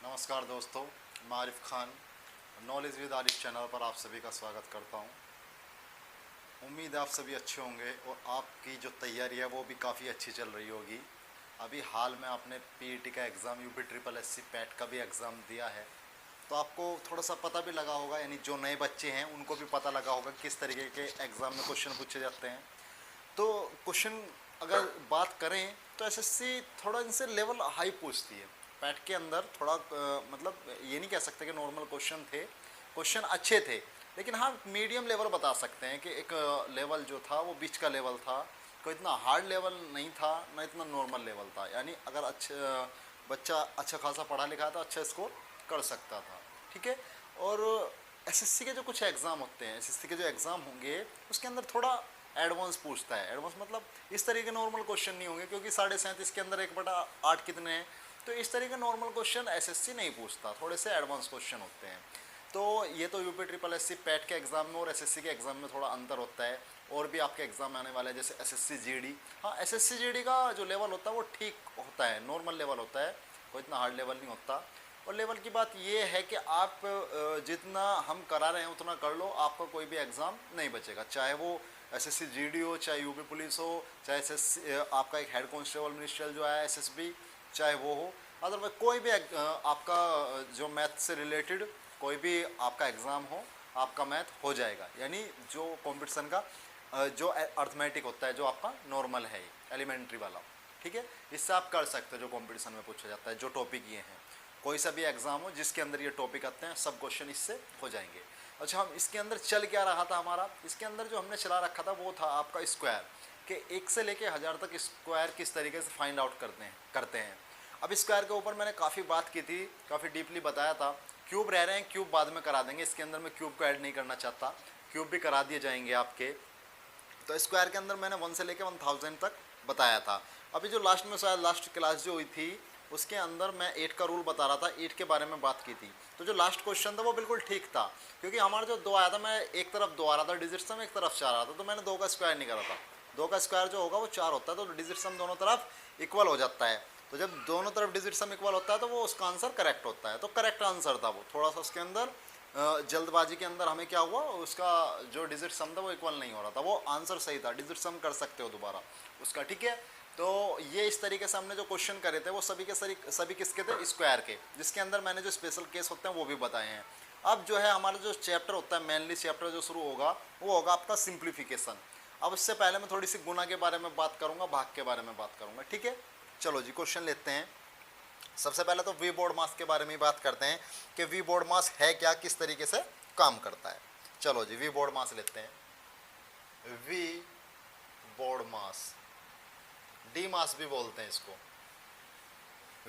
नमस्कार दोस्तों, मैं Arif Khan knowledge with Arif channel पर आप सभी का स्वागत करता हूं। उम्मीद है आप सभी अच्छे होंगे और आपकी जो तैयारी है वो भी काफ़ी अच्छी चल रही होगी। अभी हाल में आपने पीईटी का exam, UP triple SC PAT का भी एग्ज़ाम दिया है, तो आपको थोड़ा सा पता भी लगा होगा, यानी जो नए बच्चे हैं उनको भी पता लगा होगा किस तरीके के एग्ज़ाम में क्वेश्चन पूछे जाते हैं। तो क्वेश्चन अगर बात करें तो एसएससी थोड़ा इनसे लेवल हाई पूछती है। पैट के अंदर थोड़ा मतलब ये नहीं कह सकते कि नॉर्मल क्वेश्चन थे, क्वेश्चन अच्छे थे, लेकिन हाँ मीडियम लेवल बता सकते हैं कि एक लेवल जो था वो बीच का लेवल था। कोई इतना हार्ड लेवल नहीं था, ना इतना नॉर्मल लेवल था। यानी अगर अच्छे बच्चा अच्छा खासा पढ़ा लिखा था, अच्छा स्कोर कर सकता था। ठीक है। और एसएससी के जो कुछ एग्ज़ाम होते हैं, एसएससी के जो एग्ज़ाम होंगे उसके अंदर थोड़ा एडवांस पूछता है। एडवांस मतलब इस तरीके के नॉर्मल क्वेश्चन नहीं होंगे, क्योंकि 37.5 के अंदर 1/8 कितने हैं, तो इस तरीके के नॉर्मल क्वेश्चन एसएससी नहीं पूछता, थोड़े से एडवांस क्वेश्चन होते हैं। तो ये तो यूपी ट्रिपल एससी पैट के एग्ज़ाम में और एसएससी के एग्ज़ाम में थोड़ा अंतर होता है। और भी आपके एग्ज़ाम आने वाले हैं जैसे एसएससी जीडी। हाँ, एसएससी जीडी का जो लेवल होता है वो ठीक होता है, नॉर्मल लेवल होता है, कोई इतना हार्ड लेवल नहीं होता। और लेवल की बात ये है कि आप जितना हम करा रहे हैं उतना कर लो, आपका कोई भी एग्ज़ाम नहीं बचेगा, चाहे वो एसएससी जीडी हो, चाहे यूपी पुलिस हो, चाहे एसएससी आपका एक हेड कांस्टेबल मिनिस्ट्रियल जो है एसएसबी, चाहे वो हो। अदरवाइज कोई भी आपका जो मैथ से रिलेटेड कोई भी आपका एग्ज़ाम हो, आपका मैथ हो जाएगा। यानी जो कंपटीशन का जो अर्थमेटिक होता है, जो आपका नॉर्मल है एलिमेंट्री वाला, ठीक है, इससे आप कर सकते हो जो कंपटीशन में पूछा जाता है। जो टॉपिक ये हैं, कोई सा भी एग्ज़ाम हो जिसके अंदर ये टॉपिक आते हैं, सब क्वेश्चन इससे हो जाएंगे। अच्छा, हम इसके अंदर चल क्या रहा था हमारा, इसके अंदर जो हमने चला रखा था वो था आपका स्क्वायर, कि 1 से लेके 1000 तक स्क्वायर किस तरीके से फाइंड आउट करते हैं। अब स्क्वायर के ऊपर मैंने काफ़ी बात की थी, काफ़ी डीपली बताया था। क्यूब रह रहे हैं, क्यूब बाद में करा देंगे, इसके अंदर मैं क्यूब को ऐड नहीं करना चाहता, क्यूब भी करा दिए जाएंगे आपके। तो स्क्वायर के अंदर मैंने 1 से लेके 1000 तक बताया था। अभी जो लास्ट में शायद लास्ट क्लास जो हुई थी उसके अंदर मैं 8 का रूल बता रहा था, 8 के बारे में बात की थी। तो जो लास्ट क्वेश्चन था वो बिल्कुल ठीक था, क्योंकि हमारा जो 2 आया था, मैं एक तरफ 2 आ रहा था डिजिट सम, एक तरफ 4 आ रहा था, तो मैंने 2 का स्क्वायर नहीं करा था। 2 का स्क्वायर जो होगा वो 4 होता है, तो डिजिट सम दोनों तरफ इक्वल हो जाता है। तो जब दोनों तरफ डिजिट सम इक्वल होता है तो वो उसका आंसर करेक्ट होता है। तो करेक्ट आंसर था वो। थोड़ा सा उसके अंदर जल्दबाजी के अंदर हमें क्या हुआ, उसका जो डिजिट सम था वो इक्वल नहीं हो रहा था। वो आंसर सही था, डिजिट सम कर सकते हो दोबारा उसका, ठीक है। तो ये इस तरीके से हमने जो क्वेश्चन करे थे वो सभी किसके थे, स्क्वायर के, जिसके अंदर मैंने जो स्पेशल केस होते हैं वो भी बताए हैं। अब जो है हमारा जो चैप्टर होता है, मेनली चैप्टर जो शुरू होगा वो होगा आपका सिंप्लीफिकेशन। अब इससे पहले मैं थोड़ी सी गुना के बारे में बात करूंगा, भाग के बारे में बात करूंगा, ठीक है। चलो जी, क्वेश्चन लेते हैं। सबसे पहले तो वी बोर्ड मास के बारे में बात करते हैं कि वी बोर्ड मास है क्या, किस तरीके से काम करता है। चलो जी, वी बोर्ड मास लेते हैं। वी बोर्ड मास, डी मास भी बोलते हैं इसको,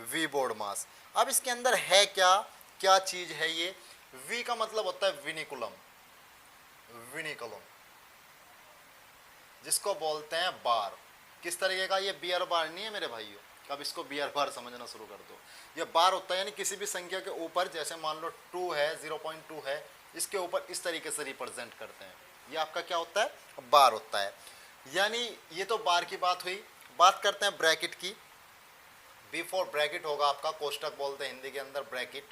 वी बोर्ड मास। अब इसके अंदर है क्या, क्या चीज है ये। वी का मतलब होता है विनिकुलम, विनिकुलम जिसको बोलते हैं बार। किस तरीके का, ये बियर बार नहीं है मेरे भाइयों, अब इसको बियर बार समझना शुरू कर दो। ये बार होता है, यानी किसी भी संख्या के ऊपर, जैसे मान लो 2 है, 0.2 है, इसके ऊपर इस तरीके से रिप्रेजेंट करते हैं, ये आपका क्या होता है, बार होता है। यानी ये तो बार की बात हुई। बात करते हैं ब्रैकेट की। बिफोर ब्रैकेट होगा आपका कोष्टक, बोलते हैं हिंदी के अंदर ब्रैकेट।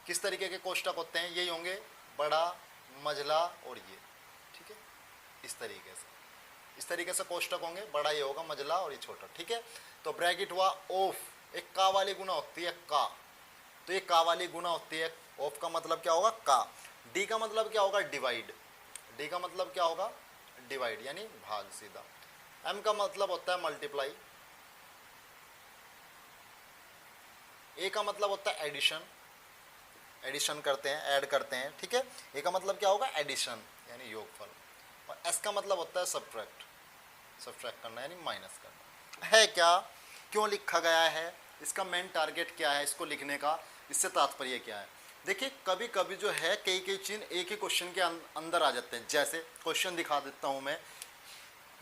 किस तरीके के कोष्टक होते हैं, यही होंगे, बड़ा, मझला और ये, ठीक है, इस तरीके से कोष्टक होंगे। बड़ा ये होगा मझला और ये छोटा, ठीक है। तो ब्रैकेट हुआ। ऑफ, एक का वाली गुना होती है का, तो ये का वाली गुना होती है। ऑफ का मतलब क्या होगा, का। डी का मतलब क्या होगा, डिवाइड। डी का मतलब क्या होगा, डिवाइड यानी भाग सीधा। एम का मतलब होता है मल्टीप्लाई। ए का मतलब होता है एडिशन, एडिशन करते हैं, ऐड करते हैं, ठीक है। ए का मतलब क्या होगा, एडिशन यानी योगफल। और एस का मतलब होता है सब्ट्रैक्ट, सब्ट्रैक्ट करना यानी माइनस करना। है क्या, क्यों लिखा गया है, इसका मेन टारगेट क्या है इसको लिखने का, इससे तात्पर्य क्या है। देखिए कभी कभी जो है कई चिन्ह एक ही क्वेश्चन के अंदर आ जाते हैं। जैसे क्वेश्चन दिखा देता हूं मैं,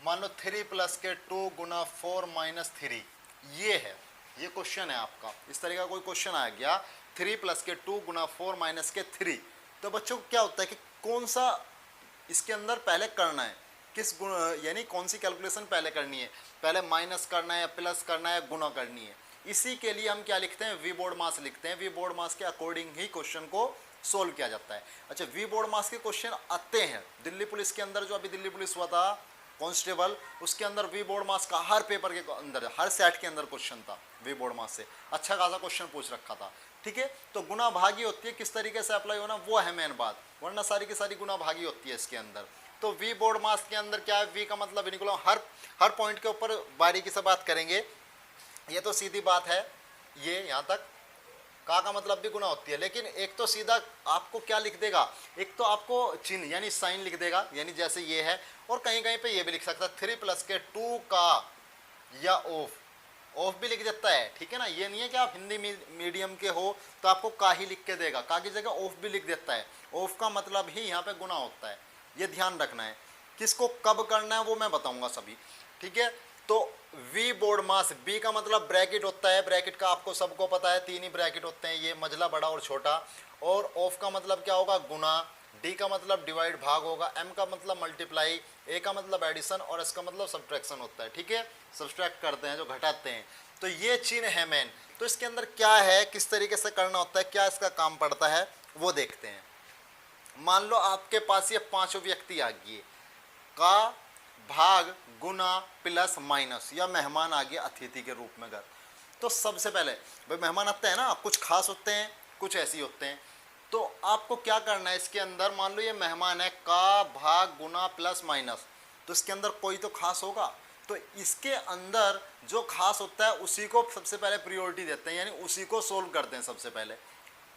मान लो 3 + के 2 × 4 - 3, ये है, ये क्वेश्चन है आपका। इस तरह का कोई क्वेश्चन आ गया, 3 + के 2 × 4 - के 3, तो बच्चों क्या होता है कि कौन सा इसके अंदर पहले करना है, किस गुण, यानी कौन सी कैलकुलेशन पहले करनी है, पहले माइनस करना है या प्लस करना है या गुना करनी है, इसी के लिए हम क्या लिखते हैं, वी बोर्ड मास लिखते हैं। वी बोर्ड मास के अकॉर्डिंग ही क्वेश्चन को सोल्व किया जाता है। अच्छा, वी बोर्ड मास के क्वेश्चन आते हैं दिल्ली पुलिस के अंदर, जो अभी दिल्ली पुलिस हुआ था कांस्टेबल, उसके अंदर वी बोर्ड मास का हर पेपर के अंदर, हर सेट के अंदर क्वेश्चन था वी बोर्ड मास से, अच्छा खासा क्वेश्चन पूछ रखा था। ठीक है, तो गुना भागी होती है, किस तरीके से अप्लाई होना वो है मेन बात, वरना सारी की सारी गुना भागी होती है इसके अंदर। तो वी बोर्ड मास के अंदर क्या है, वी का मतलब विनिकुलम, हर पॉइंट के ऊपर बारीकी से बात करेंगे। ये तो सीधी बात है, ये यहाँ तक का मतलब भी गुना होती है, लेकिन एक तो सीधा आपको क्या लिख देगा, एक तो आपको चिन्ह यानी साइन लिख देगा, यानी जैसे ये है, और कहीं कहीं पे ये भी लिख सकता है 3 प्लस के 2 का, या ऑफ भी लिख देता है। ठीक है ना, ये नहीं है कि आप हिंदी मीडियम के हो तो आपको का ही लिख के देगा, का की जगह ऑफ भी लिख देता है। ऑफ का मतलब ही यहाँ पे गुना होता है, ये ध्यान रखना है। किसको कब करना है वो मैं बताऊंगा सभी। ठीक है, तो वी बोर्ड मास, बी का मतलब ब्रैकेट होता है, ब्रैकेट का आपको सबको पता है 3 ही ब्रैकेट होते हैं, ये मझला, बड़ा और छोटा। और ऑफ का मतलब क्या होगा, गुना। डी का मतलब डिवाइड, भाग होगा। एम का मतलब मल्टीप्लाई, ए का मतलब एडिशन, और एस का मतलब सब्ट्रैक्शन होता है। ठीक है, सब्ट्रैक्ट करते हैं, जो घटाते हैं। तो ये चिन्ह है मेन। तो इसके अंदर क्या है, किस तरीके से करना होता है, क्या इसका काम पड़ता है वो देखते हैं। मान लो आपके पास ये 5 व्यक्ति आ गए, का, भाग, गुना, प्लस, माइनस, या मेहमान आ गया अतिथि के रूप में घर। तो सबसे पहले भाई मेहमान आते हैं ना, कुछ खास होते हैं, कुछ ऐसे होते हैं। तो आपको क्या करना है इसके अंदर, मान लो ये मेहमान है, का, भाग, गुना, प्लस, माइनस, तो इसके अंदर कोई तो खास होगा। तो इसके अंदर जो खास होता है उसी को सबसे पहले प्रायोरिटी देते हैं, यानी उसी को सोल्व करते हैं सबसे पहले।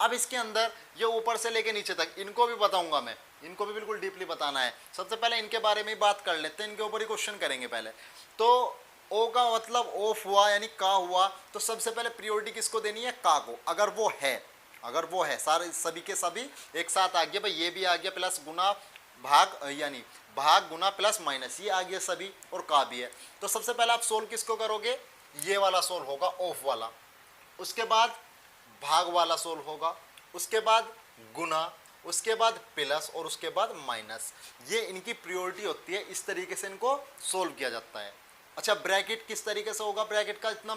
अब इसके अंदर ये ऊपर से लेके नीचे तक इनको भी बताऊंगा मैं, इनको भी बिल्कुल डीपली बताना है। सबसे पहले इनके बारे में ही बात कर लेते हैं, इनके ऊपर ही क्वेश्चन करेंगे पहले। तो ओ का मतलब ऑफ हुआ यानी का हुआ, तो सबसे पहले प्रायोरिटी किसको देनी है, का को। अगर वो है सारे सभी के सभी एक साथ आ गया भाई, ये भी आ गया, प्लस गुना भाग, यानी भाग गुना प्लस माइनस, ये आ गया सभी, और का भी है। तो सबसे पहले आप सोल्व किसको करोगे, ये वाला सोल्व होगा, ऑफ वाला। उसके बाद भाग वाला सोल्व होगा, उसके बाद गुना, उसके बाद प्लस, और उसके बाद माइनस। ये इनकी प्रायोरिटी होती है, इस तरीके से इनको सोल्व किया जाता है। अच्छा, ब्रैकेट किस तरीके से होगा, ब्रैकेट का इतना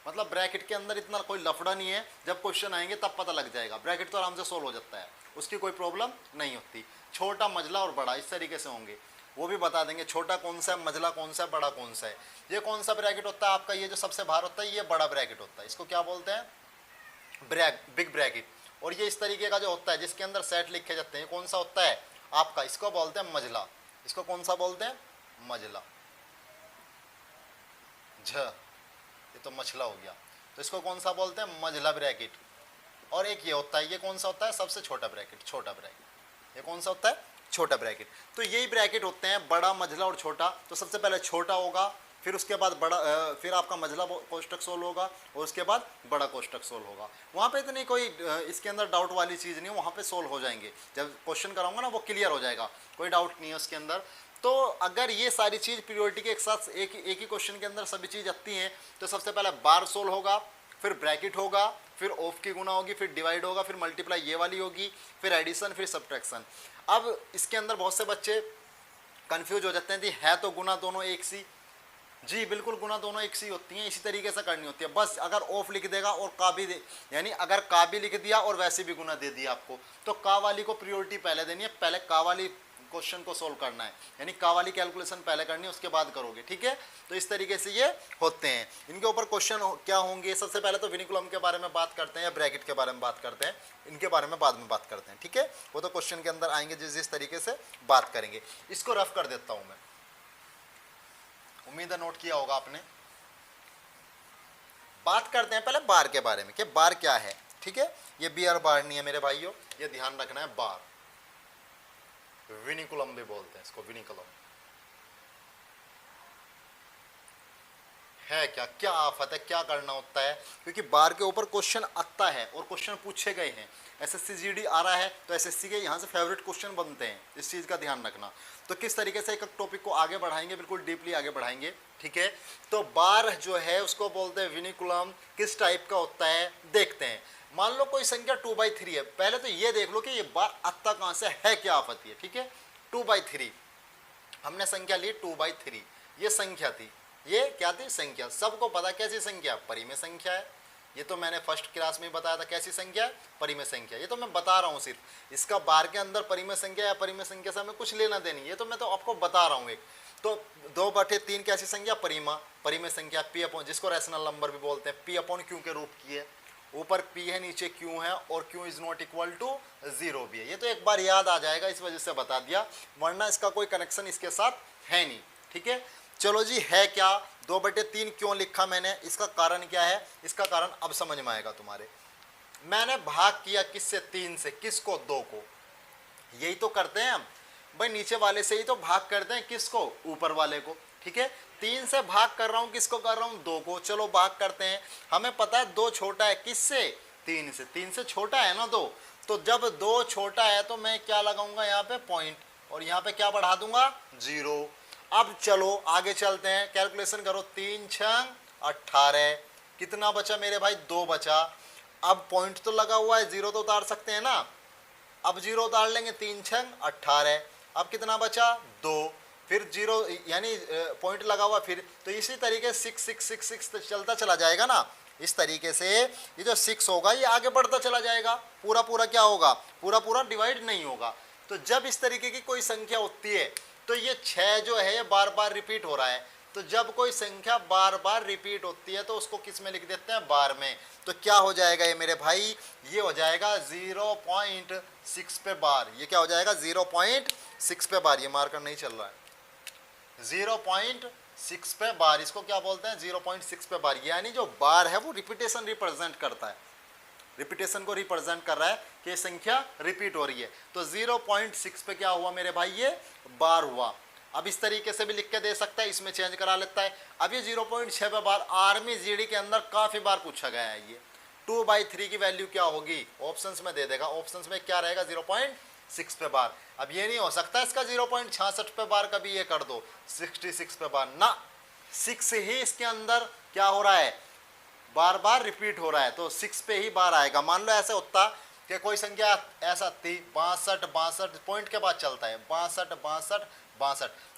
मतलब ब्रैकेट के अंदर इतना कोई लफड़ा नहीं है, जब क्वेश्चन आएंगे तब पता लग जाएगा। ब्रैकेट तो आराम से सोल्व हो जाता है, उसकी कोई प्रॉब्लम नहीं होती। छोटा, मझला और बड़ा इस तरीके से होंगे, वो भी बता देंगे, छोटा कौन सा है, मझला कौन सा है, बड़ा कौन सा है। ये कौन सा ब्रैकेट होता है आपका, ये जो सबसे बाहर होता है ये बड़ा ब्रैकेट होता है, इसको क्या बोलते हैं, बिग ब्रैकेट। और ये इस तरीके का जो होता है जिसके अंदर सेट लिखे जाते हैं, कौन सा होता है आपका, इसको बोलते हैं मझला। इसको कौन सा बोलते हैं, मझला, ये तो मछला हो गया, तो इसको कौन सा बोलते हैं, मझला ब्रैकेट। और एक ये होता है, ये कौन सा होता है, सबसे छोटा ब्रैकेट, छोटा ब्रैकेट। ये कौन सा होता है, छोटा ब्रैकेट। तो यही ब्रैकेट होते हैं, बड़ा, मझला और छोटा। तो सबसे पहले छोटा होगा, फिर उसके बाद बड़ा, फिर आपका मझला कोष्टक सोल्व होगा, और उसके बाद बड़ा कोष्टक सोल्व होगा। वहाँ पे इतनी कोई इसके अंदर डाउट वाली चीज़ नहीं है, वहाँ पे सोल्व हो जाएंगे। जब क्वेश्चन कराऊंगा ना वो क्लियर हो जाएगा, कोई डाउट नहीं है उसके अंदर। तो अगर ये सारी चीज़ प्रियोरिटी के एक साथ एक ही क्वेश्चन के अंदर सभी चीज़ आती हैं, तो सबसे पहले बार सोल्व होगा, फिर ब्रैकेट होगा, फिर ऑफ की गुना होगी, फिर डिवाइड होगा, फिर मल्टीप्लाई ये वाली होगी, फिर एडिशन, फिर सब्ट्रैक्शन। अब इसके अंदर बहुत से बच्चे कंफ्यूज हो जाते हैं कि है तो गुना दोनों एक सी, जी बिल्कुल, गुना दोनों एक सी होती हैं, इसी तरीके से करनी होती है। बस अगर ऑफ लिख देगा और का भी दे, यानी अगर का भी लिख दिया और वैसे भी गुना दे दिया आपको, तो का वाली को प्रायोरिटी पहले देनी है, पहले का वाली क्वेश्चन को सोल्व करना है, यानी का वाली कैलकुलेशन पहले करनी है, उसके बाद करोगे। ठीक है, तो इस तरीके से ये होते हैं। इनके ऊपर क्वेश्चन क्या होंगे, सबसे पहले तो विनिकुलम के बारे में बात करते हैं या ब्रैकेट के बारे में बात करते हैं, इनके बारे में बाद में बात करते हैं। ठीक है, वो तो क्वेश्चन के अंदर आएंगे जिस जिस तरीके से बात करेंगे। इसको रफ कर देता हूं मैं, उम्मीद है नोट किया होगा आपने। बात करते हैं पहले बार के बारे में कि बार क्या है। ठीक है, ये बियर बार नहीं है मेरे भाइयों, ये ध्यान रखना है। बार, विनिकुलम भी बोलते हैं इसको, विनिकुलम है क्या, क्या आफत है, क्या करना होता है, क्योंकि बार के ऊपर क्वेश्चन आता है और क्वेश्चन पूछे गए हैं। एसएससी जीडी आ रहा है तो एसएससी के यहाँ से फेवरेट क्वेश्चन बनते हैं, इस चीज़ का ध्यान रखना। तो किस तरीके से एक टॉपिक को आगे बढ़ाएंगे, बिल्कुल डीपली आगे बढ़ाएंगे। ठीक है, तो बार जो है उसको बोलते हैं विनिकुलम। किस टाइप का होता है देखते हैं। मान लो कोई संख्या 2/3 है, पहले तो ये देख लो कि ये बार आता कहाँ से है, क्या आफत है। ठीक है, 2/3 हमने संख्या ली, 2/3 ये संख्या थी, ये क्या थी, संख्या। सबको पता कैसी संख्या, परिमेय संख्या है। ये तो मैंने फर्स्ट क्लास में ही बताया था कैसी संख्या है, परिमेय संख्या। ये तो मैं बता रहा हूँ सिर्फ, इसका बार के अंदर परिमेय संख्या या परिमेय संख्या से हमें कुछ लेना देनी, ये तो मैं तो आपको बता रहा हूँ एक। तो 2/3 कैसी संख्या, परिमेय संख्या, पी अपॉन, जिसको रैशनल नंबर भी बोलते हैं, पी अपॉन क्यू के रूप की है। ऊपर p है नीचे q है और q is not equal to 0 भी है। ये तो एक बार याद आ जाएगा, इस वजह से बता दिया, वरना इसका कोई कनेक्शन इसके साथ है नहीं। ठीक है, चलो जी, है क्या 2/3 क्यों लिखा मैंने, इसका कारण क्या है, इसका कारण अब समझ में आएगा तुम्हारे। मैंने भाग किया किससे, 3 से, किसको, 2 को। यही तो करते हैं हम भाई, नीचे वाले से ही तो भाग करते हैं, किसको, ऊपर वाले को। ठीक है, 3 से भाग कर रहा हूं, किसको कर रहा हूं, 2 को। चलो भाग करते हैं, हमें पता है 2 छोटा है किससे, 3 से। 3 से छोटा है ना 2, तो जब 2 छोटा है तो मैं क्या लगाऊंगा यहाँ पे, पॉइंट, और यहाँ पे क्या बढ़ा दूंगा, 0। अब चलो आगे चलते हैं, कैलकुलेशन करो, 3 छंग 18, कितना बचा मेरे भाई, 2 बचा। अब पॉइंट तो लगा हुआ है, 0 तो उतार सकते हैं ना, अब 0 उतार लेंगे, 3 छंग 18, अब कितना बचा, 2, फिर 0 यानी पॉइंट लगा हुआ, फिर तो इसी तरीके 6 6 6 6 चलता चला जाएगा ना। इस तरीके से ये जो 6 होगा ये आगे बढ़ता चला जाएगा, पूरा पूरा क्या होगा, पूरा पूरा डिवाइड नहीं होगा। तो जब इस तरीके की कोई संख्या होती है तो ये 6 जो है ये बार बार रिपीट हो रहा है। तो जब कोई संख्या बार बार रिपीट होती है तो उसको किस में लिख देते हैं, बार में। तो क्या हो जाएगा ये मेरे भाई, ये हो जाएगा 0.6 पे बार। ये क्या हो जाएगा, 0.6 पे बार। ये मार्कर नहीं चल रहा है, 0.6 पे बार, इसको क्या बोलते हैं, 0.6 पे बार। यानी जो बार है वो रिपीटेशन रिप्रेजेंट करता है, रिपीटेशन को रिप्रेजेंट कर रहा है कि संख्या रिपीट हो रही है। तो 0.6 पे क्या हुआ मेरे भाई, ये बार हुआ। अब इस तरीके से भी लिख के दे सकता है, इसमें चेंज करा लेता है। अब ये 0.6 पे बार आर्मी जीडी के अंदर काफी बार पूछा गया है। ये 2/3 की वैल्यू क्या होगी, ऑप्शंस में दे देगा, ऑप्शंस में क्या रहेगा, 0.6 पे बार। अब ये नहीं हो सकता इसका 0.66 पे बार, कभी ये कर दो 66 पे बार ना, 6 ही इसके अंदर क्या हो रहा है, बार बार रिपीट हो रहा है, तो 6 पे ही बार आएगा। मान लो ऐसे होता कि कोई संख्या ऐसा थी 62 पॉइंट के बाद चलता है, 62,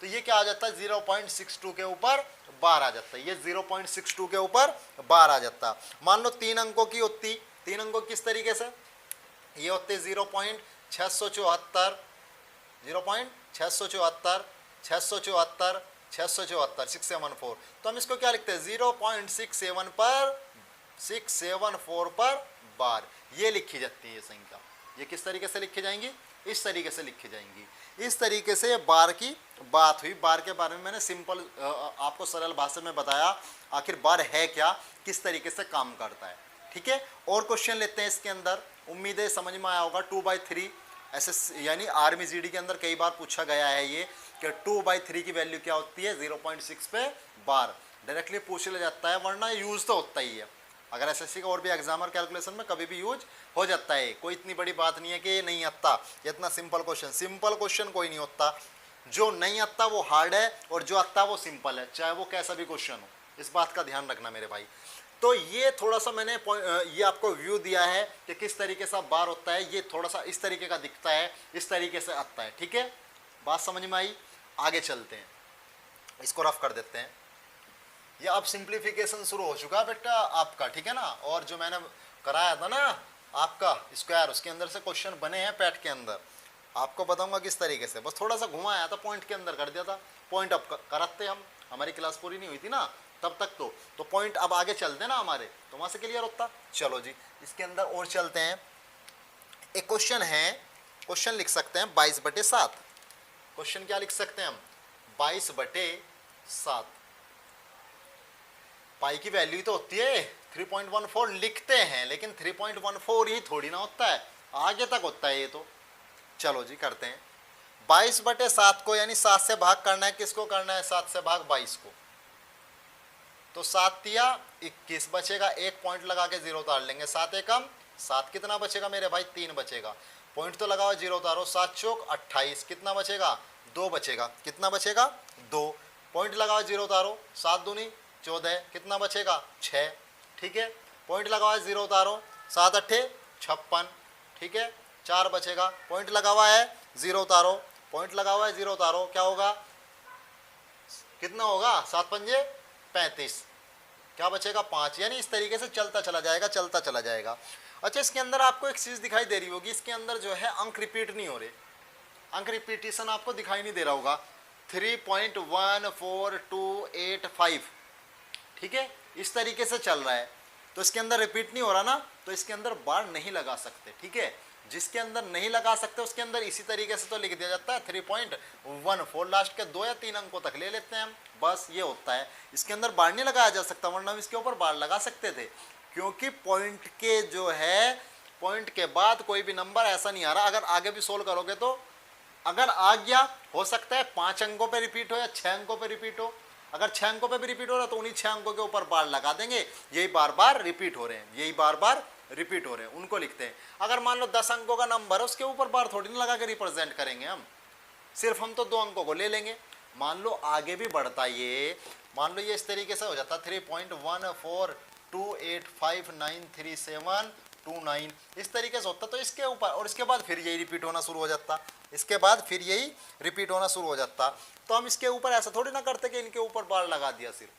तो ये क्या आ जाता है, 0.62 के ऊपर बार आ जाता है। ये 0.62 के ऊपर बार आ जाता। मान लो 3 अंकों की होती, 3 अंकों किस तरीके से, ये होते 0.674, 0.674, 674, 674, 674। तो हम इसको क्या लिखते हैं, 0.67 पर 674 पर बार। ये लिखी जाती है ये संख्या। ये किस तरीके से लिखी जाएंगी, इस तरीके से लिखी जाएंगी। इस तरीके से बार की बात हुई। बार के बारे में मैंने सिंपल आपको सरल भाषा में बताया, आखिर बार है क्या, किस तरीके से काम करता है। ठीक है, और क्वेश्चन लेते हैं इसके अंदर, उम्मीद है समझ में आया होगा। 2/3 ऐसे यानी आर्मी जीडी के अंदर कई बार पूछा गया है ये कि 2/3 की वैल्यू क्या होती है, 0.6 पे बार। डायरेक्टली पूछ लिया जाता है, वरना यूज तो होता ही है। अगर एसएससी का और भी एग्जामर कैलकुलेशन में कभी भी यूज हो जाता है, कोई इतनी बड़ी बात नहीं है कि ये नहीं आता। इतना सिंपल क्वेश्चन कोई नहीं होता, जो नहीं आता वो हार्ड है और जो आता वो सिंपल है, चाहे वो कैसा भी क्वेश्चन हो। इस बात का ध्यान रखना मेरे भाई। तो ये थोड़ा सा मैंने ये आपको व्यू दिया है कि किस तरीके से बार होता है। ये थोड़ा सा इस तरीके का दिखता है, इस तरीके से आता है। ठीक है, बात समझ में आई। आगे चलते हैं, इसको रफ कर देते हैं। ये अब सिंप्लीफिकेशन शुरू हो चुका है बेटा आपका, ठीक है ना। और जो मैंने कराया था ना आपका स्क्वायर, उसके अंदर से क्वेश्चन बने हैं पैट के अंदर, आपको बताऊंगा किस तरीके से। बस थोड़ा सा घुमाया था, पॉइंट के अंदर कर दिया था। पॉइंट अब कराते हम, हमारी क्लास पूरी नहीं हुई थी ना तब तक, तो पॉइंट अब आगे चलते ना हमारे, तो वहां से क्लियर होता। चलो जी, इसके अंदर और चलते हैं। एक क्वेश्चन है, क्वेश्चन लिख सकते हैं 22/7। क्वेश्चन क्या लिख सकते हैं हम, 22/7। पाई की वैल्यू तो होती है 3.14 लिखते हैं, लेकिन 3.14 ही थोड़ी ना होता है, आगे तक होता है ये तो। चलो जी करते हैं। 22/7 को यानी 7 से भाग करना है, किसको करना है, 7 से भाग 22 को। तो 7 तिया 21 बचेगा, एक पॉइंट लगा के 0 उतार लेंगे। 7 एकम 7, कितना बचेगा मेरे भाई, 3 बचेगा। पॉइंट तो लगाओ, 0 उतारो, 7 चौक 28, कितना बचेगा, 2 बचेगा। कितना बचेगा, 2। पॉइंट लगाओ, 0 उतारो, 7 दूनी 14, कितना बचेगा, 6। ठीक है, पॉइंट लगाओ, 0 उतारो, 7 अट्ठे 56, ठीक है, 4 बचेगा। पॉइंट लगा हुआ है, 0 उतारो, पॉइंट लगा हुआ है, 0 उतारो, क्या होगा, कितना होगा, 7 पंजे 35, क्या बचेगा 5, यानी इस तरीके से चलता चला जाएगा, चलता चला जाएगा। अच्छा, इसके अंदर आपको एक चीज़ दिखाई दे रही होगी, इसके अंदर जो है अंक रिपीट नहीं हो रहे, अंक रिपीटिशन आपको दिखाई नहीं दे रहा होगा। 3.14285, ठीक है, इस तरीके से चल रहा है, तो इसके अंदर रिपीट नहीं हो रहा ना, तो इसके अंदर बार नहीं लगा सकते, ठीक है। जिसके अंदर नहीं लगा सकते उसके अंदर इसी तरीके से तो लिख दिया जाता है 3.14, लास्ट के 2 या 3 अंकों तक ले लेते हैं हम, बस ये होता है। इसके अंदर बार नहीं लगाया जा सकता, वरना हम इसके ऊपर बार लगा सकते थे, क्योंकि पॉइंट के जो है, पॉइंट के बाद कोई भी नंबर ऐसा नहीं आ रहा। अगर आगे भी सोल्व करोगे तो अगर आ गया, हो सकता है 5 अंकों पे रिपीट हो या 6 अंकों पे रिपीट हो। अगर 6 अंकों पे भी रिपीट हो रहा है तो उन्हीं 6 अंकों के ऊपर बार लगा देंगे, यही बार बार रिपीट हो रहे हैं, यही बार बार रिपीट हो रहे हैं, उनको लिखते हैं। अगर मान लो 10 अंकों का नंबर है, उसके ऊपर बार थोड़ी ना लगा के रिप्रेजेंट करेंगे हम, सिर्फ हम तो 2 अंकों को ले लेंगे। मान लो आगे भी बढ़ता ये, मान लो ये इस तरीके से हो जाता 3.1428593729, इस तरीके से होता, तो इसके ऊपर और इसके बाद फिर यही रिपीट होना शुरू हो जाता, इसके बाद फिर यही रिपीट होना शुरू हो जाता। तो हम इसके ऊपर ऐसा थोड़ी ना करते कि इनके ऊपर बार लगा दिया, सिर्फ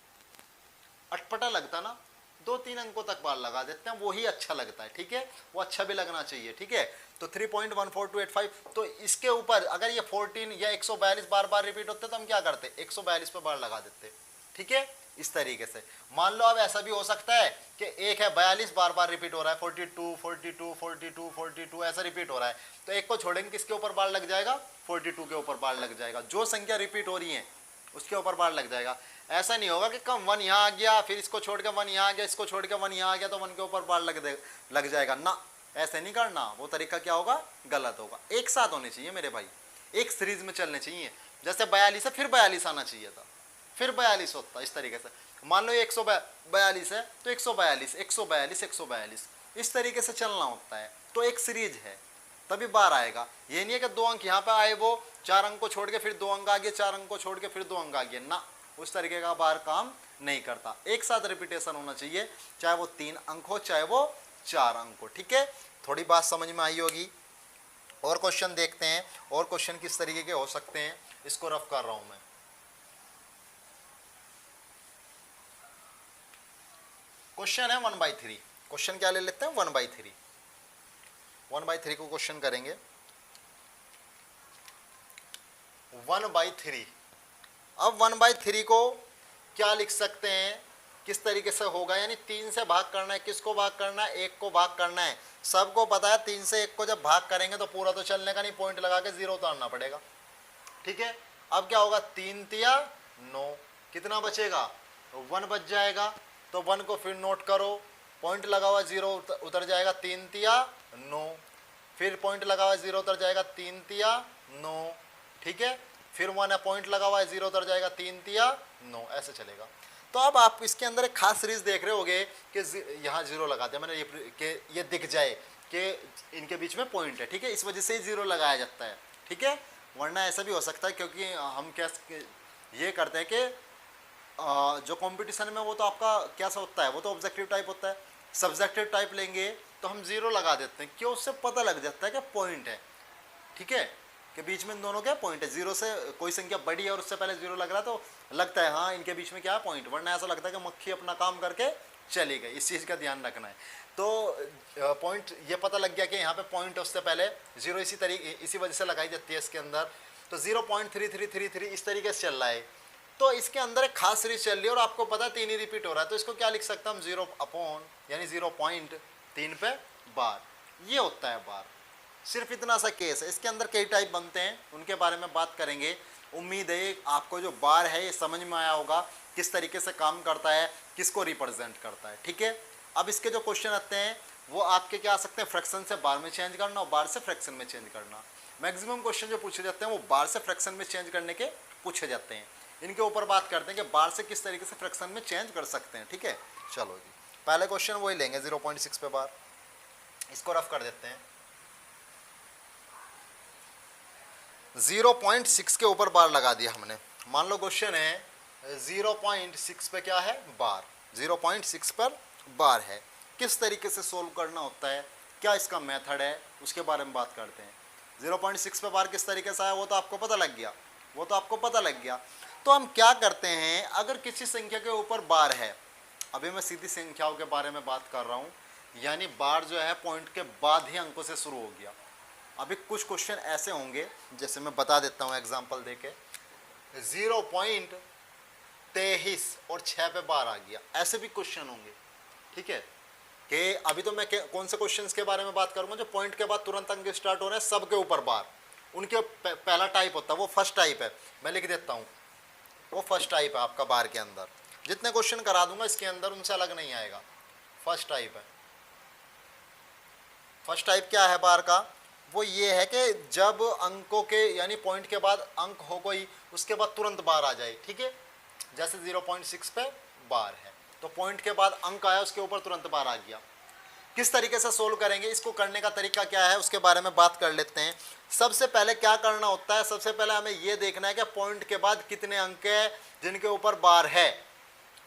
अटपटा लगता ना, 2-3 अंकों तक बार लगा देते हैं, वो ही अच्छा लगता है, ठीक है, वो अच्छा भी लगना चाहिए, ठीक है। तो 3.14285, तो इसके ऊपर अगर ये 14 या 142 बार बार रिपीट होते तो हम क्या करते, 142 पे बार लगा देते, ठीक है, इस तरीके से। मान लो अब ऐसा भी हो सकता है कि एक है 42 बार बार रिपीट हो रहा है, 42 42 42 42 ऐसा रिपीट हो रहा है, तो एक को छोड़ेंगे, किसके ऊपर बार लग जाएगा, 42 के ऊपर बार लग जाएगा, जो संख्या रिपीट हो रही है उसके ऊपर बार लग जाएगा। ऐसा नहीं होगा कि कम 1 यहाँ आ गया, फिर इसको छोड़ के 1 यहाँ आ गया, इसको छोड़ के 1 यहाँ आ गया, तो 1 के ऊपर बार लग जाएगा ना, ऐसे नहीं करना, वो तरीका क्या होगा, गलत होगा। एक साथ होने चाहिए मेरे भाई, एक सीरीज में चलने चाहिए। जैसे 42 है, फिर 42 आना चाहिए था, फिर 42 होता, इस तरीके से। मान लो 142 है तो 142 142 142, इस तरीके से चलना होता है, तो एक सीरीज है, तभी बार आएगा। ये नहीं है कि 2 अंक यहाँ पे आए, वो 4 अंक को छोड़ के फिर 2 अंक आ गए, 4 अंक को छोड़ के फिर 2 अंक आ गए ना, उस तरीके का बार काम नहीं करता। एक साथ रिपीटेशन होना चाहिए, चाहे वो 3 अंक हो चाहे वो 4 अंक हो, ठीक है। थोड़ी बात समझ में आई होगी। और क्वेश्चन देखते हैं, और क्वेश्चन किस तरीके के हो सकते हैं, इसको रफ कर रहा हूं मैं। क्वेश्चन है 1/3, क्वेश्चन क्या ले लेते हैं, 1/3, 1/3 को क्वेश्चन करेंगे। 1/3, अब 1/3 को क्या लिख सकते हैं, किस तरीके से होगा, यानी 3 से भाग करना है, किसको भाग करना है, 1 को भाग करना है। सबको पता है 3 से 1 को जब भाग करेंगे तो पूरा तो चलने का नहीं, पॉइंट लगा के 0 उतारना पड़ेगा, ठीक है। अब क्या होगा, 3 तिया 9, कितना बचेगा, 1 बच जाएगा, तो 1 को फिर नोट करो, पॉइंट लगा हुआ 0 उतर जाएगा, 3 तिया 9, फिर पॉइंट लगा हुआ 0 उतर जाएगा, 3 तिया 9, ठीक है, फिर 1 है, पॉइंट लगा हुआ है 0 उतर जाएगा, 3 तिया 9, ऐसे चलेगा। तो अब आप इसके अंदर एक खास सीरीज देख रहे होगे कि यहाँ 0 लगा दिया मैंने, ये दिख जाए कि इनके बीच में पॉइंट है, ठीक है, इस वजह से ही 0 लगाया जाता है, ठीक है। वरना ऐसा भी हो सकता है, क्योंकि हम क्या ये करते हैं कि जो कंपटीशन में वो तो आपका कैसा होता है, वो तो ऑब्जेक्टिव टाइप होता है, सब्जेक्टिव टाइप लेंगे तो हम 0 लगा देते हैं, क्यों, उससे पता लग जाता है कि पॉइंट है, ठीक है, कि बीच में दोनों क्या पॉइंट है। 0 से कोई संख्या बड़ी है और उससे पहले 0 लग रहा है तो लगता है हाँ इनके बीच में क्या है, पॉइंट, वरना ऐसा लगता है कि मक्खी अपना काम करके चली गई। इस चीज़ का ध्यान रखना है। तो पॉइंट ये पता लग गया कि यहाँ पे पॉइंट उससे पहले 0 इसी तरीके, इसी वजह से लगाई जाती है इसके अंदर। तो 0.3333 इस तरीके से चल रहा है, तो इसके अंदर एक खास सीरीज चल रही है और आपको पता है 3 ही रिपीट हो रहा है, तो इसको क्या लिख सकता हम, 0 अपॉन यानी 0.3 पे बार, ये होता है बार। सिर्फ इतना सा केस है, इसके अंदर कई टाइप बनते हैं, उनके बारे में बात करेंगे। उम्मीद है आपको जो बार है ये समझ में आया होगा, किस तरीके से काम करता है, किसको रिप्रेजेंट करता है, ठीक है। अब इसके जो क्वेश्चन आते हैं वो आपके क्या आ सकते हैं, फ्रैक्शन से बार में चेंज करना और बार से फ्रैक्शन में चेंज करना। मैक्सिमम क्वेश्चन जो पूछे जाते हैं वो बार से फ्रैक्शन में चेंज करने के पूछे जाते हैं। इनके ऊपर बात करते हैं कि बार से किस तरीके से फ्रैक्शन में चेंज कर सकते हैं, ठीक है। चलो जी, पहले क्वेश्चन वही लेंगे 0.6 पे बार, इसको रफ कर देते हैं। 0.6 के ऊपर बार लगा दिया हमने। मान लो क्वेश्चन है 0.6 पे क्या है, बार, 0.6 पर बार है, किस तरीके से सोल्व करना होता है, क्या इसका मेथड है, उसके बारे में बात करते हैं। 0.6 पे बार किस तरीके से आया वो तो आपको पता लग गया, वो तो आपको पता लग गया। तो हम क्या करते हैं, अगर किसी संख्या के ऊपर बार है अभी मैं सीधी संख्याओं के बारे में बात कर रहा हूँ, यानी बार जो है पॉइंट के बाद ही अंकों से शुरू हो गया। अभी कुछ क्वेश्चन ऐसे होंगे, जैसे मैं बता देता हूँ एग्जांपल देके, 0.23 और 6 पे बार आ गया, ऐसे भी क्वेश्चन होंगे। ठीक है, कि अभी तो मैं कौन से क्वेश्चंस के बारे में बात करूंगा, जो पॉइंट के बाद तुरंत अंक स्टार्ट हो रहे हैं, सबके ऊपर बार, उनके पहला टाइप होता है, वो फर्स्ट टाइप है। मैं लिख देता हूँ, वो फर्स्ट टाइप है आपका बार के अंदर। जितने क्वेश्चन करा दूंगा इसके अंदर उनसे अलग नहीं आएगा, फर्स्ट टाइप है। फर्स्ट टाइप क्या है बार का? वो ये है कि जब अंकों के यानी पॉइंट के बाद अंक हो कोई, उसके बाद तुरंत बार आ जाए। ठीक है, जैसे 0.6 पे बार है तो पॉइंट के बाद अंक आया, उसके ऊपर तुरंत बार आ गया। किस तरीके से सोल्व करेंगे, इसको करने का तरीका क्या है, उसके बारे में बात कर लेते हैं। सबसे पहले क्या करना होता है, सबसे पहले हमें यह देखना है कि पॉइंट के बाद कितने अंक है जिनके ऊपर बार है।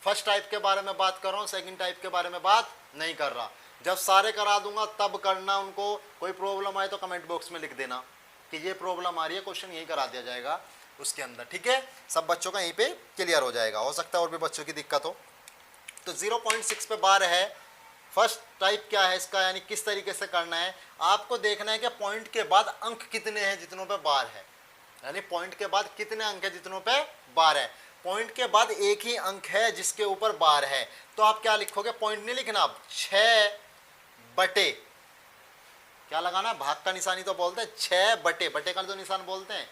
फर्स्ट टाइप के बारे में बात कर रहा हूँ, सेकंड टाइप के बारे में बात नहीं कर रहा। जब सारे करा दूंगा तब करना उनको। कोई प्रॉब्लम आए तो कमेंट बॉक्स में लिख देना कि ये प्रॉब्लम आ रही है, क्वेश्चन यही करा दिया जाएगा उसके अंदर। ठीक है, सब बच्चों का यहीं पे क्लियर हो जाएगा, हो सकता है और भी बच्चों की दिक्कत हो। तो 0.6 पे बार है, फर्स्ट टाइप क्या है इसका, यानी किस तरीके से करना है, आपको देखना है कि पॉइंट के बाद अंक कितने हैं जितनों पे बार है, यानी पॉइंट के बाद कितने अंक है जितनों पे बार है। पॉइंट के बाद एक ही अंक है जिसके ऊपर बार है, तो आप क्या लिखोगे, पॉइंट नहीं लिखना, आप 6 बटे क्या लगाना, भाग का निशानी तो बोलते हैं, 6 बटे, बटे का तो निशान बोलते हैं,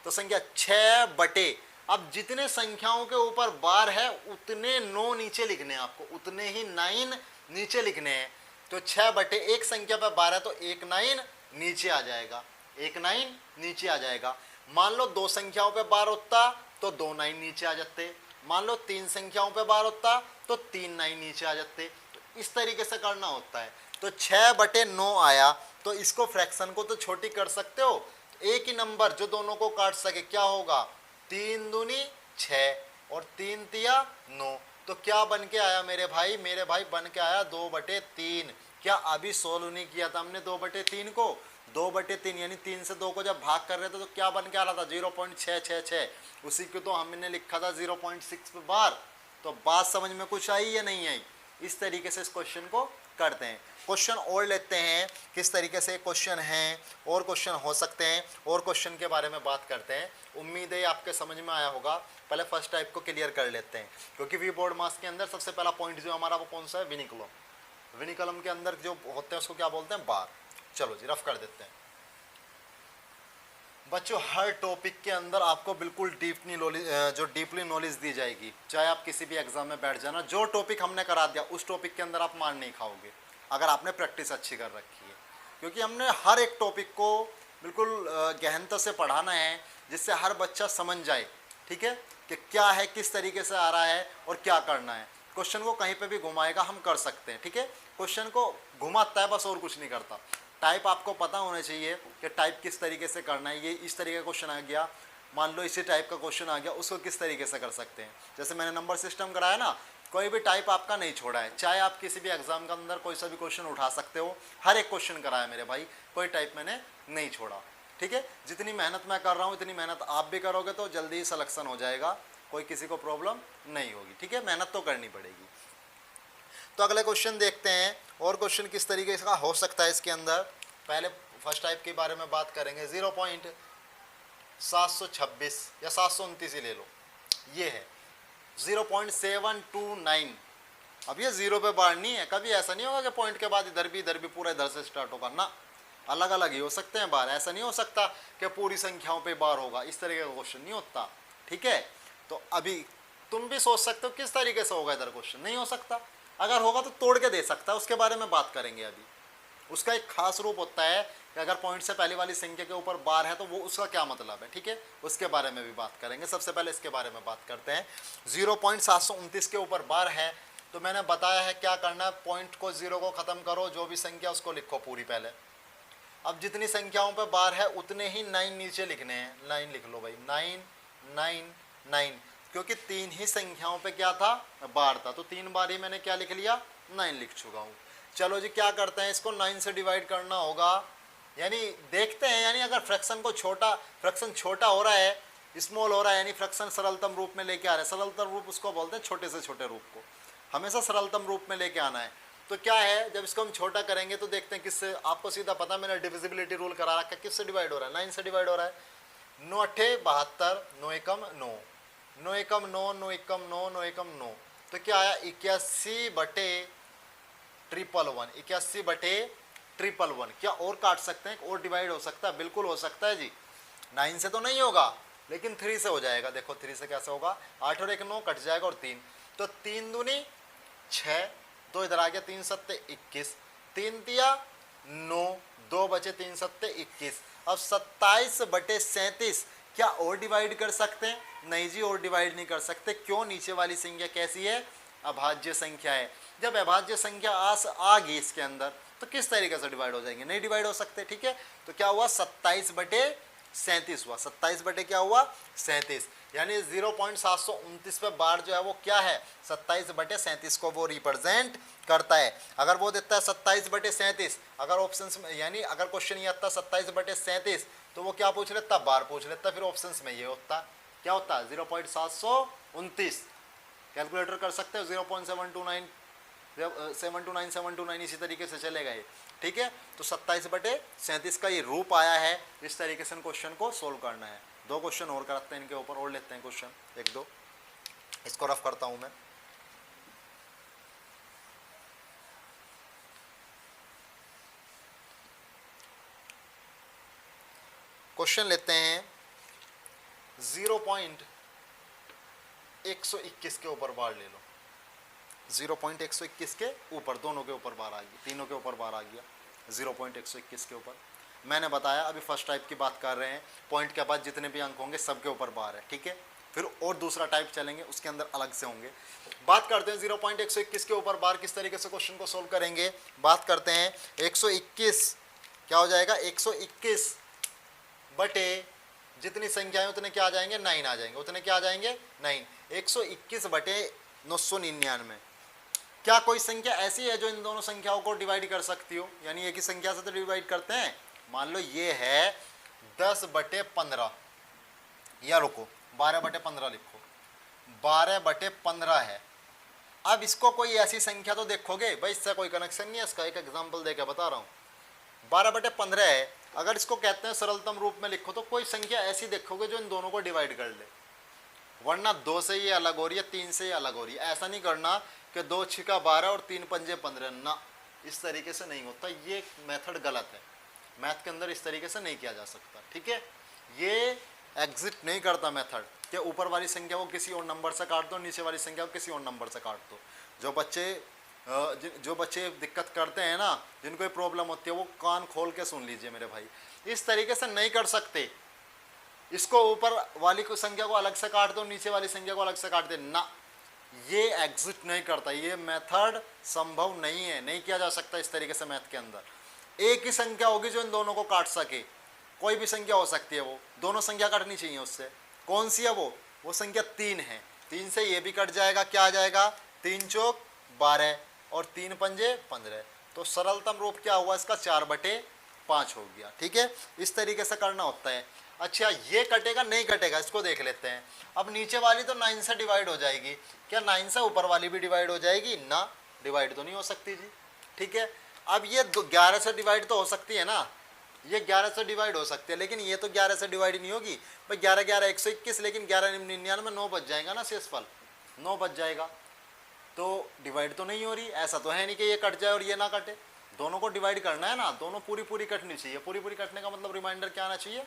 तो संख्या 6 बटे। अब जितने संख्याओं के ऊपर बार है उतने 9 नीचे लिखने हैं आपको, उतने ही 9 नीचे लिखने हैं। तो 6 बटे एक संख्या पे बार है तो एक 9 नीचे आ जाएगा, एक 9 नीचे आ जाएगा। मान लो 2 संख्याओं पे बार होता तो 2 9 नीचे आ जाते, मान लो 3 संख्याओं पे बार होता तो 3 9 नीचे आ जाते। तो इस तरीके से करना होता है। तो 6 बटे 9 आया, तो इसको फ्रैक्शन को तो छोटी कर सकते हो, एक ही नंबर जो दोनों को काट सके क्या होगा, 3 दूनी 6 और 3 तिया 9। तो क्या बन के आया मेरे भाई, मेरे भाई बन के आया 2/3। क्या अभी सोल्व नहीं किया था हमने 2/3 को, 2/3 यानी 3 से 2 को जब भाग कर रहे थे तो क्या बन के आ रहा था, 0.666। उसी को तो हमने लिखा था 0.6 पे बार। तो बात समझ में कुछ आई या नहीं आई? इस तरीके से इस क्वेश्चन को करते हैं। क्वेश्चन और लेते हैं, किस तरीके से क्वेश्चन हैं, और क्वेश्चन हो सकते हैं, और क्वेश्चन के बारे में बात करते हैं। उम्मीद है आपके समझ में आया होगा। पहले फर्स्ट टाइप को क्लियर कर लेते हैं, क्योंकि वी बोर्ड मास के अंदर सबसे पहला पॉइंट जो हमारा वो कौन सा है, विनिकुलम। विनिकुलम के अंदर जो होते हैं उसको क्या बोलते हैं, बार। चलो जी रफ कर देते हैं बच्चों। हर टॉपिक के अंदर आपको बिल्कुल डीपली नॉलेज दी जाएगी, चाहे आप किसी भी एग्जाम में बैठ जाना, जो टॉपिक हमने करा दिया उस टॉपिक के अंदर आप मार नहीं खाओगे अगर आपने प्रैक्टिस अच्छी कर रखी है। क्योंकि हमने हर एक टॉपिक को बिल्कुल गहनता से पढ़ाना है, जिससे हर बच्चा समझ जाए, ठीक है, कि क्या है, किस तरीके से आ रहा है और क्या करना है। क्वेश्चन को कहीं पे भी घुमाएगा हम कर सकते हैं, ठीक है, क्वेश्चन को घुमाता है बस, और कुछ नहीं करता। टाइप आपको पता होना चाहिए कि टाइप किस तरीके से करना है। ये इस तरीके का क्वेश्चन आ गया, मान लो इसी टाइप का क्वेश्चन आ गया, उसको किस तरीके से कर सकते हैं। जैसे मैंने नंबर सिस्टम कराया ना, कोई भी टाइप आपका नहीं छोड़ा है, चाहे आप किसी भी एग्जाम के अंदर कोई सा भी क्वेश्चन उठा सकते हो, हर एक क्वेश्चन कराया मेरे भाई, कोई टाइप मैंने नहीं छोड़ा, ठीक है। जितनी मेहनत मैं कर रहा हूँ इतनी मेहनत आप भी करोगे तो जल्दी ही सिलेक्शन हो जाएगा, कोई किसी को प्रॉब्लम नहीं होगी, ठीक है, मेहनत तो करनी पड़ेगी। तो अगले क्वेश्चन देखते हैं, और क्वेश्चन किस तरीके का हो सकता है इसके अंदर। पहले फर्स्ट टाइप के बारे में बात करेंगे। 0.726 या 729 ही ले लो, ये है 0.729। अब ये 0 पे बार नहीं है, कभी ऐसा नहीं होगा कि पॉइंट के बाद इधर भी पूरा इधर से स्टार्ट होगा ना, अलग अलग ही हो सकते हैं बार। ऐसा नहीं हो सकता कि पूरी संख्याओं पे बार होगा, इस तरीके का क्वेश्चन नहीं होता, ठीक है। तो अभी तुम भी सोच सकते हो किस तरीके से होगा इधर क्वेश्चन, नहीं हो सकता। अगर होगा तो तोड़ के दे सकता है, उसके बारे में बात करेंगे अभी। उसका एक खास रूप होता है कि अगर पॉइंट से पहले वाली संख्या के ऊपर बार है तो वो उसका क्या मतलब है, ठीक है, उसके बारे में भी बात करेंगे। सबसे पहले इसके बारे में बात करते हैं। 0.729 के ऊपर बार है तो मैंने बताया है क्या करना है, पॉइंट को 0 को ख़त्म करो, जो भी संख्या उसको लिखो पूरी पहले। अब जितनी संख्याओं पे बार है उतने ही 9 नीचे लिखने हैं, 9 लिख लो भाई, 9 9 9, क्योंकि 3 ही संख्याओं पे क्या था, बार था, तो 3 बार ही मैंने क्या लिख लिया, 9 लिख चुका हूँ। चलो जी क्या करते हैं, इसको 9 से डिवाइड करना होगा, यानी देखते हैं, यानी अगर फ्रैक्शन छोटा हो रहा है, स्मॉल हो रहा है, यानी फ्रैक्शन सरलतम रूप में लेके आ रहे हैं। सरलतम रूप उसको बोलते हैं छोटे से छोटे रूप को। हमेशा सरलतम रूप में लेके आना है। तो क्या है, जब इसको हम छोटा करेंगे तो देखते हैं किससे, आपको सीधा पता, मैंने डिविजिबिलिटी रूल करा रखा है, किससे डिवाइड हो रहा है, 9 से डिवाइड हो रहा है। 9 अट्ठे 72, 9 एकम 9, 9 एकम 9, 9 एकम 9, 9 एकम 9, तो क्या आया 81 बटे 111, 81 बटे 111। क्या और काट सकते हैं, और डिवाइड हो सकता है, बिल्कुल हो सकता है जी। 9 से तो नहीं होगा, लेकिन 3 से हो जाएगा। देखो 3 से कैसे होगा, 8 और 1 9 कट जाएगा और 3, तो 3 दूनी 6, 2 इधर आ गया, 3 सत्ते 21, 3 दिया 9, 2 बचे 3 सत्ते 21। अब 27 बटे 37 क्या और डिवाइड कर सकते हैं? नहीं जी, और डिवाइड नहीं कर सकते। क्यों? नीचे वाली संख्या कैसी है, अभाज्य संख्या है। जब अभाज्य संख्या आ गई इसके अंदर तो किस तरीके से डिवाइड हो जाएंगे, नहीं डिवाइड हो सकते। ठीक है, तो क्या हुआ 27 बटे 37 हुआ, 27 बटे क्या हुआ 37, यानी 0.729 पे बार जो है वो क्या है 27 बटे 37 को वो रिप्रेजेंट करता है। अगर वो देता है 27 बटे 37, अगर ऑप्शंस में, यानी अगर क्वेश्चन ये आता 27 बटे 37 तो वो क्या पूछ लेता, बार पूछ लेता, फिर ऑप्शंस में ये होता, क्या होता 0.729। कैलकुलेटर कर सकते हो 0.729, 729 इसी तरीके से चलेगा ये। ठीक है, तो 27 बटे 37 का ये रूप आया है। इस तरीके से क्वेश्चन को सोल्व करना है। 2 क्वेश्चन और करते हैं इनके ऊपर, और लेते हैं क्वेश्चन 1-2, इसको रफ करता हूं मैं। क्वेश्चन लेते हैं 0.121 के ऊपर बार ले लो, 0.121 के ऊपर, दोनों के ऊपर बार आ गई, तीनों के ऊपर बार आ गया 0.121 के ऊपर। मैंने बताया अभी फर्स्ट टाइप की बात कर रहे हैं, पॉइंट के बाद जितने भी अंक होंगे सबके ऊपर बार है। ठीक है, फिर और दूसरा टाइप चलेंगे, उसके अंदर अलग से होंगे। बात करते हैं 0.121 के ऊपर बार किस तरीके से क्वेश्चन को सोल्व करेंगे। बात करते हैं 121 क्या हो जाएगा, 121 बटे जितनी संख्याएं उतने क्या आ जाएंगे, 9 आ जाएंगे, उतने क्या आ जाएंगे 9। 121 बटे 999, क्या कोई संख्या ऐसी है जो इन दोनों संख्याओं को डिवाइड कर सकती हो, यानी एक ही संख्या से तो डिवाइड करते हैं। मान लो ये है 10 बटे 15, या रुको 12 बटे 15 लिखो, 12 बटे 15 है। अब इसको कोई ऐसी संख्या तो देखोगे भाई, इससे कोई कनेक्शन नहीं है इसका, एक एग्जांपल देकर बता रहा हूँ। 12 बटे 15 है, अगर इसको कहते हैं सरलतम रूप में लिखो तो कोई संख्या ऐसी देखोगे जो इन दोनों को डिवाइड कर ले, वरना 2 से ये अलग हो रही है, 3 से ये अलग हो रही है। ऐसा नहीं करना कि 2 छिका 12 और 3 पंजे 15, ना, इस तरीके से नहीं होता, ये मेथड गलत है। मैथ के अंदर इस तरीके से नहीं किया जा सकता। ठीक है, ये एग्जिट नहीं करता मेथड कि ऊपर वाली संख्या को किसी और नंबर से काट दो, नीचे वाली संख्या को किसी और नंबर से काट दो। जो बच्चे दिक्कत करते हैं ना, जिनको ये प्रॉब्लम होती है, वो कान खोल के सुन लीजिए मेरे भाई, इस तरीके से नहीं कर सकते। इसको ऊपर वाली को संख्या को अलग से काट दो, नीचे वाली संख्या को अलग से काट दे, ना, ये एग्जिट नहीं करता, ये मेथड संभव नहीं है, नहीं किया जा सकता इस तरीके से। मैथ के अंदर एक ही संख्या होगी जो इन दोनों को काट सके, कोई भी संख्या हो सकती है, वो दोनों संख्या काटनी चाहिए उससे। कौन सी है वो संख्या 3 है, 3 से ये भी कट जाएगा, क्या आ जाएगा 3 चौक 12 और 3 पंजे 15, तो सरलतम रूप क्या हुआ इसका 4 बटे 5 हो गया। ठीक है, इस तरीके से करना होता है। अच्छा, ये कटेगा नहीं कटेगा, इसको देख लेते हैं। अब नीचे वाली तो 9 से डिवाइड हो जाएगी, क्या 9 से ऊपर वाली भी डिवाइड हो जाएगी? ना, डिवाइड तो नहीं हो सकती जी। ठीक है, अब ये 11 से डिवाइड तो हो सकती है ना, ये 11 से डिवाइड हो सकती है, लेकिन ये तो 11 से डिवाइड नहीं होगी भाई। 11 11 121, लेकिन 11 99 9 बच जाएगा ना, शेषफल 9 बच जाएगा, तो डिवाइड तो नहीं हो रही। ऐसा तो है नहीं कि ये कट जाए और ये ना कटे, दोनों को डिवाइड करना है ना, दोनों पूरी पूरी कटनी चाहिए। पूरी पूरी कटने का मतलब रिमाइंडर क्या आना चाहिए,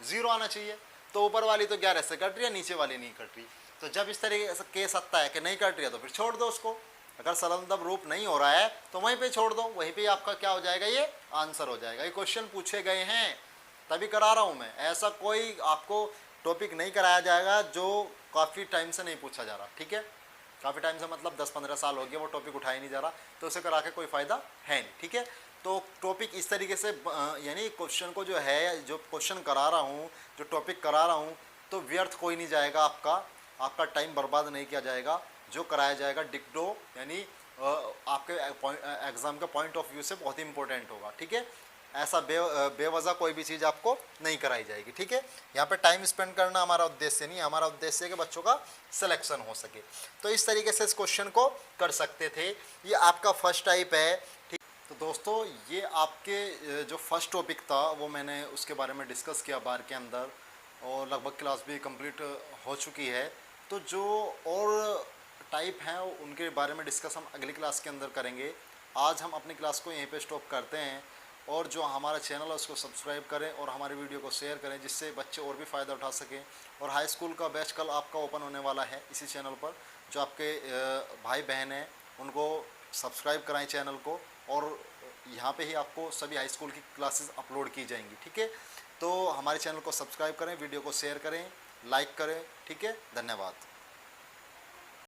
0 आना चाहिए। तो ऊपर वाली तो 11 से कट रही है, नीचे वाली नहीं कट रही। तो जब इस तरीके से केस आता है कि नहीं कट रही है तो फिर छोड़ दो उसको। अगर सरलतम रूप नहीं हो रहा है तो वहीं पे छोड़ दो, वहीं पे आपका क्या हो जाएगा, ये आंसर हो जाएगा। ये क्वेश्चन पूछे गए हैं तभी करा रहा हूँ मैं, ऐसा कोई आपको टॉपिक नहीं कराया जाएगा जो काफ़ी टाइम से नहीं पूछा जा रहा। ठीक है, काफ़ी टाइम से मतलब 10-15 साल हो गया वो टॉपिक उठाया नहीं जा रहा, तो उसे करा के कोई फ़ायदा है नहीं। ठीक है, तो टॉपिक इस तरीके से, यानी क्वेश्चन को जो है, जो क्वेश्चन करा रहा हूँ, जो टॉपिक करा रहा हूँ, तो व्यर्थ कोई नहीं जाएगा, आपका टाइम बर्बाद नहीं किया जाएगा। जो कराया जाएगा डिक्टो, यानी आपके एग्ज़ाम के पॉइंट ऑफ व्यू से बहुत ही इंपॉर्टेंट होगा। ठीक है, ऐसा बेवजह कोई भी चीज़ आपको नहीं कराई जाएगी। ठीक है, यहाँ पे टाइम स्पेंड करना हमारा उद्देश्य नहीं है, हमारा उद्देश्य है कि बच्चों का सिलेक्शन हो सके। तो इस तरीके से इस क्वेश्चन को कर सकते थे। ये आपका फर्स्ट टाइप है। ठीक, तो दोस्तों ये आपके जो फर्स्ट टॉपिक था वो मैंने उसके बारे में डिस्कस किया बार के अंदर, और लगभग क्लास भी कंप्लीट हो चुकी है। तो जो और टाइप हैं उनके बारे में डिस्कस हम अगली क्लास के अंदर करेंगे। आज हम अपनी क्लास को यहीं पे स्टॉप करते हैं, और जो हमारा चैनल है उसको सब्सक्राइब करें और हमारे वीडियो को शेयर करें, जिससे बच्चे और भी फ़ायदा उठा सकें। और हाई स्कूल का बैच कल आपका ओपन होने वाला है इसी चैनल पर। जो आपके भाई बहन हैं उनको सब्सक्राइब कराएं चैनल को, और यहाँ पे ही आपको सभी हाई स्कूल की क्लासेस अपलोड की जाएंगी। ठीक है, तो हमारे चैनल को सब्सक्राइब करें, वीडियो को शेयर करें, लाइक करें। ठीक है, धन्यवाद।